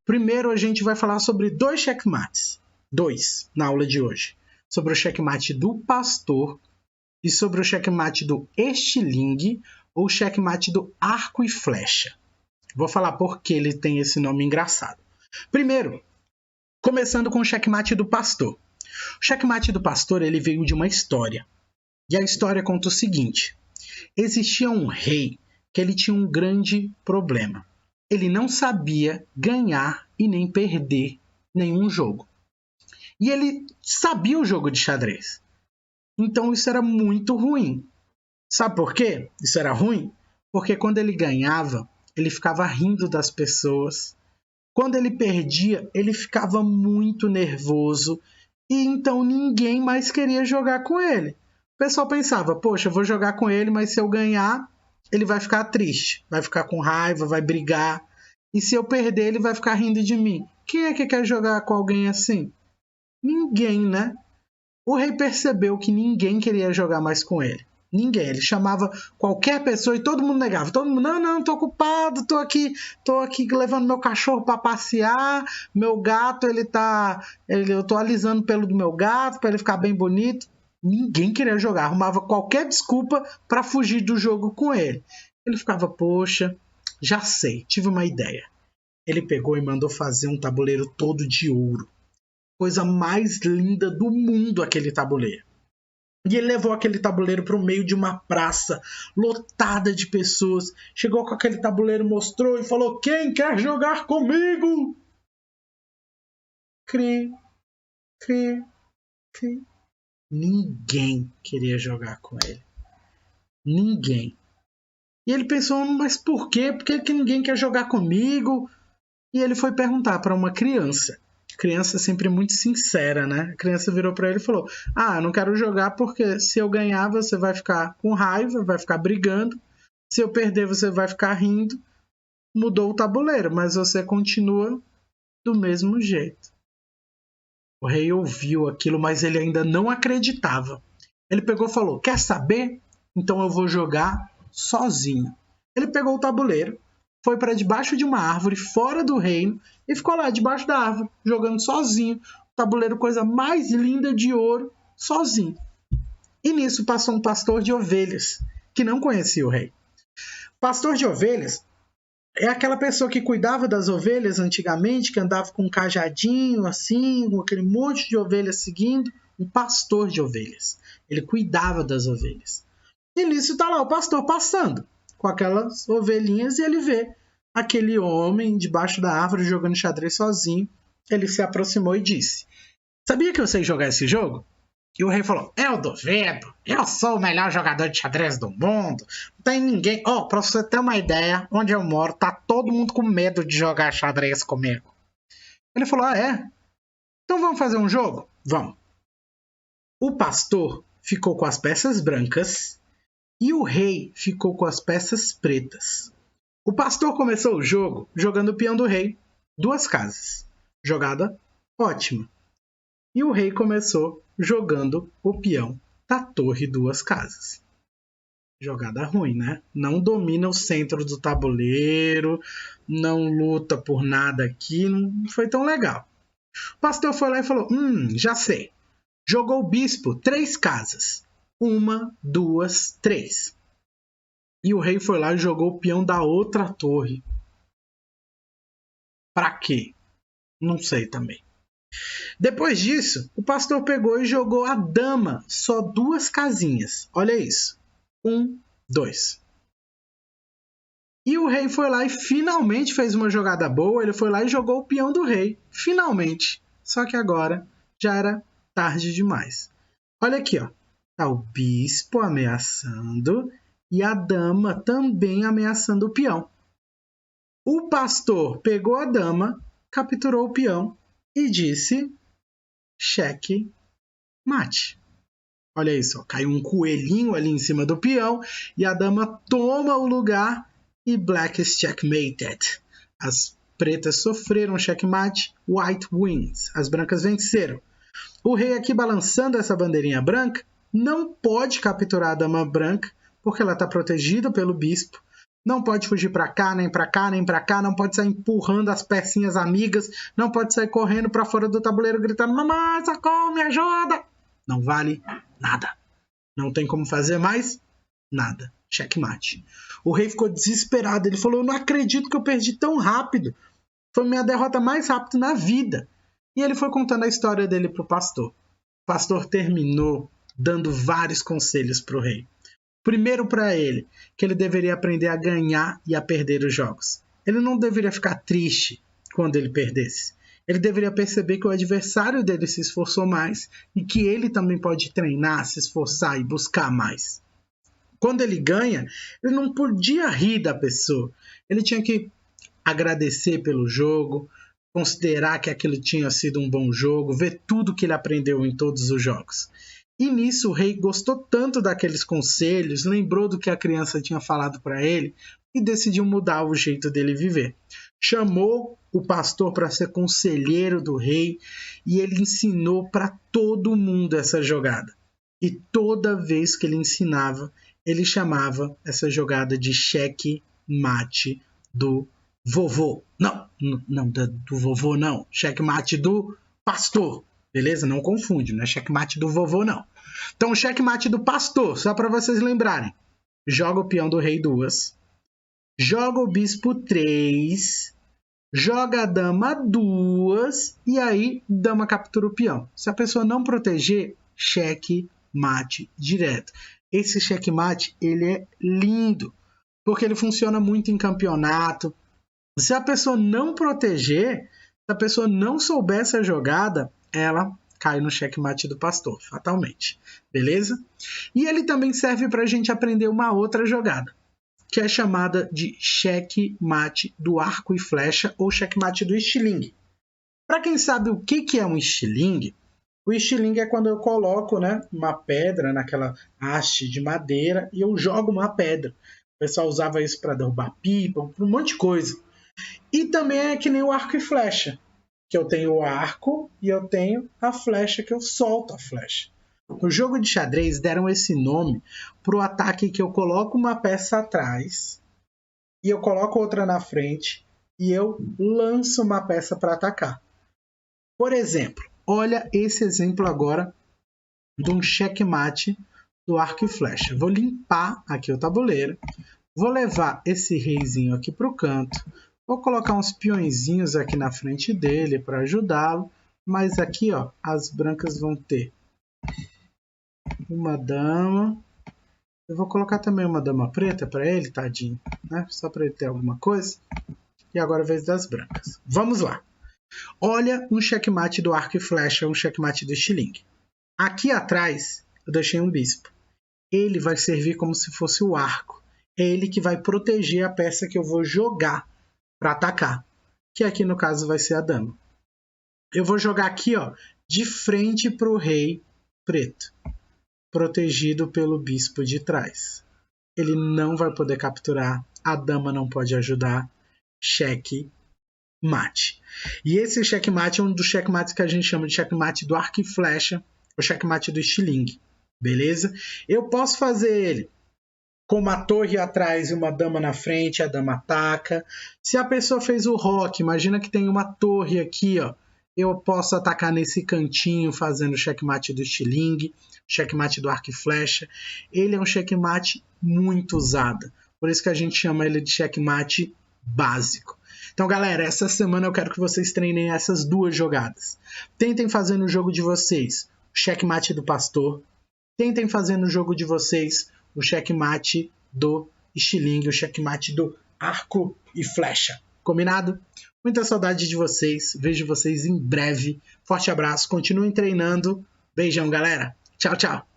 Primeiro a gente vai falar sobre 2 checkmates. 2 na aula de hoje. Sobre o checkmate do pastor e sobre o checkmate do estilingue ou checkmate do arco e flecha. Vou falar por que ele tem esse nome engraçado. Primeiro, começando com o checkmate do pastor. O checkmate do pastor ele veio de uma história. E a história conta o seguinte. Existia um rei que ele tinha um grande problema. Ele não sabia ganhar e nem perder nenhum jogo. E ele sabia o jogo de xadrez. Então isso era muito ruim. Sabe por quê? Isso era ruim? Porque quando ele ganhava, ele ficava rindo das pessoas. Quando ele perdia, ele ficava muito nervoso. E então ninguém mais queria jogar com ele. O pessoal pensava, poxa, eu vou jogar com ele, mas se eu ganhar, ele vai ficar triste. Vai ficar com raiva, vai brigar. E se eu perder, ele vai ficar rindo de mim. Quem é que quer jogar com alguém assim? Ninguém, né? O rei percebeu que ninguém queria jogar mais com ele. Ninguém. Ele chamava qualquer pessoa e todo mundo negava. Todo mundo, não, tô ocupado, tô aqui levando meu cachorro para passear, meu gato, eu tô alisando o pelo do meu gato para ele ficar bem bonito. Ninguém queria jogar, arrumava qualquer desculpa para fugir do jogo com ele. Ele ficava, poxa, já sei, tive uma ideia. Ele pegou e mandou fazer um tabuleiro todo de ouro. Coisa mais linda do mundo aquele tabuleiro. E ele levou aquele tabuleiro para o meio de uma praça lotada de pessoas. Chegou com aquele tabuleiro, mostrou e falou, quem quer jogar comigo? Cri, cri, cri. Ninguém queria jogar com ele. Ninguém. E ele pensou, mas por quê? Por que ninguém quer jogar comigo? E ele foi perguntar para uma criança. Criança sempre muito sincera, né? A criança virou para ele e falou, eu não quero jogar porque se eu ganhar você vai ficar com raiva, vai ficar brigando. Se eu perder você vai ficar rindo. Mudou o tabuleiro, mas você continua do mesmo jeito. O rei ouviu aquilo, mas ele ainda não acreditava. Ele pegou e falou, quer saber? Então eu vou jogar sozinho. Ele pegou o tabuleiro, foi para debaixo de uma árvore, fora do reino, e ficou lá debaixo da árvore, jogando sozinho. O tabuleiro, coisa mais linda de ouro, sozinho. E nisso passou um pastor de ovelhas, que não conhecia o rei. Pastor de ovelhas é aquela pessoa que cuidava das ovelhas antigamente, que andava com um cajadinho assim, com aquele monte de ovelhas seguindo. Um pastor de ovelhas. Ele cuidava das ovelhas. E nisso está lá o pastor passando com aquelas ovelhinhas e ele vê aquele homem debaixo da árvore jogando xadrez sozinho. Ele se aproximou e disse, sabia que eu sei jogar esse jogo? E o rei falou, eu duvido, eu sou o melhor jogador de xadrez do mundo, não tem ninguém... pra você ter uma ideia, onde eu moro, tá todo mundo com medo de jogar xadrez comigo. Ele falou, é? Então vamos fazer um jogo? Vamos. O pastor ficou com as peças brancas e o rei ficou com as peças pretas. O pastor começou o jogo jogando o peão do rei, 2 casas. Jogada ótima. E o rei começou jogando o peão da torre, 2 casas. Jogada ruim, né? Não domina o centro do tabuleiro, não luta por nada aqui, não foi tão legal. O pastor foi lá e falou, já sei. Jogou o bispo 3 casas. 1, 2, 3. E o rei foi lá e jogou o peão da outra torre. Pra quê? Não sei também. Depois disso, o pastor pegou e jogou a dama, só 2 casinhas. Olha isso. 1, 2. E o rei foi lá e finalmente fez uma jogada boa. Ele foi lá e jogou o peão do rei. Finalmente. Só que agora já era tarde demais. Olha aqui, ó. Tá o bispo ameaçando e a dama também ameaçando o peão. O pastor pegou a dama, capturou o peão e disse cheque mate. Olha isso, ó. Caiu um coelhinho ali em cima do peão e a dama toma o lugar e black is checkmated. As pretas sofreram checkmate, white wins. As brancas venceram. O rei aqui balançando essa bandeirinha branca não pode capturar a dama branca porque ela está protegida pelo bispo. Não pode fugir para cá, nem para cá, nem para cá. Não pode sair empurrando as pecinhas amigas. Não pode sair correndo para fora do tabuleiro gritando: mamãe, socorro, me ajuda. Não vale nada. Não tem como fazer mais nada. Checkmate. O rei ficou desesperado. Ele falou: eu não acredito que eu perdi tão rápido. Foi minha derrota mais rápida na vida. E ele foi contando a história dele para o pastor. O pastor terminou dando vários conselhos para o rei. Primeiro para ele, que ele deveria aprender a ganhar e a perder os jogos. Ele não deveria ficar triste quando ele perdesse. Ele deveria perceber que o adversário dele se esforçou mais e que ele também pode treinar, se esforçar e buscar mais. Quando ele ganha, ele não podia rir da pessoa. Ele tinha que agradecer pelo jogo, considerar que aquilo tinha sido um bom jogo, ver tudo que ele aprendeu em todos os jogos. E nisso o rei gostou tanto daqueles conselhos, lembrou do que a criança tinha falado para ele e decidiu mudar o jeito dele viver. Chamou o pastor para ser conselheiro do rei e ele ensinou para todo mundo essa jogada. E toda vez que ele ensinava, ele chamava essa jogada de checkmate do vovô. Não, do vovô não. Checkmate do pastor. Beleza? Não confunde, não é checkmate do vovô, não. Então, o checkmate do pastor, só para vocês lembrarem. Joga o peão do rei 2. Joga o bispo 3. Joga a dama 2. E aí, dama captura o peão. Se a pessoa não proteger, checkmate direto. Esse checkmate, ele é lindo, porque ele funciona muito em campeonato. Se a pessoa não proteger, se a pessoa não souber essa jogada, ela cai no checkmate do pastor, fatalmente. Beleza? E ele também serve para a gente aprender uma outra jogada, que é chamada de checkmate do arco e flecha ou checkmate do estilingue. Para quem sabe o que é um estilingue, o estilingue é quando eu coloco, né, uma pedra naquela haste de madeira e eu jogo uma pedra. O pessoal usava isso para derrubar pipa, para um monte de coisa. E também é que nem o arco e flecha, que eu tenho o arco e eu tenho a flecha que eu solto a flecha. No jogo de xadrez deram esse nome para o ataque que eu coloco uma peça atrás e eu coloco outra na frente e eu lanço uma peça para atacar. Por exemplo, olha esse exemplo agora de um checkmate do arco e flecha. Vou limpar aqui o tabuleiro, vou levar esse reizinho aqui para o canto, vou colocar uns peõezinhos aqui na frente dele para ajudá-lo, mas aqui ó, as brancas vão ter uma dama. Eu vou colocar também uma dama preta para ele, tadinho, né? Só para ele ter alguma coisa. E agora a vez das brancas. Vamos lá. Olha um checkmate do arco e flecha, um checkmate do estilingue. Aqui atrás eu deixei um bispo. Ele vai servir como se fosse o arco. É ele que vai proteger a peça que eu vou jogar para atacar, que aqui no caso vai ser a dama. Eu vou jogar aqui ó, de frente para o rei preto, protegido pelo bispo de trás. Ele não vai poder capturar, a dama não pode ajudar. Checkmate. E esse checkmate é um dos checkmates que a gente chama de checkmate do arco e flecha, o checkmate do estilingue. Beleza? Eu posso fazer ele com uma torre atrás e uma dama na frente, a dama ataca. Se a pessoa fez o roque, imagina que tem uma torre aqui, ó. Eu posso atacar nesse cantinho fazendo o checkmate do estilingue, checkmate do arco e flecha. Ele é um checkmate muito usado. Por isso que a gente chama ele de checkmate básico. Então, galera, essa semana eu quero que vocês treinem essas duas jogadas. Tentem fazer no jogo de vocês o checkmate do pastor. Tentem fazer no jogo de vocês o checkmate do estilingue, o checkmate do arco e flecha. Combinado? Muita saudade de vocês. Vejo vocês em breve. Forte abraço. Continuem treinando. Beijão, galera. Tchau, tchau.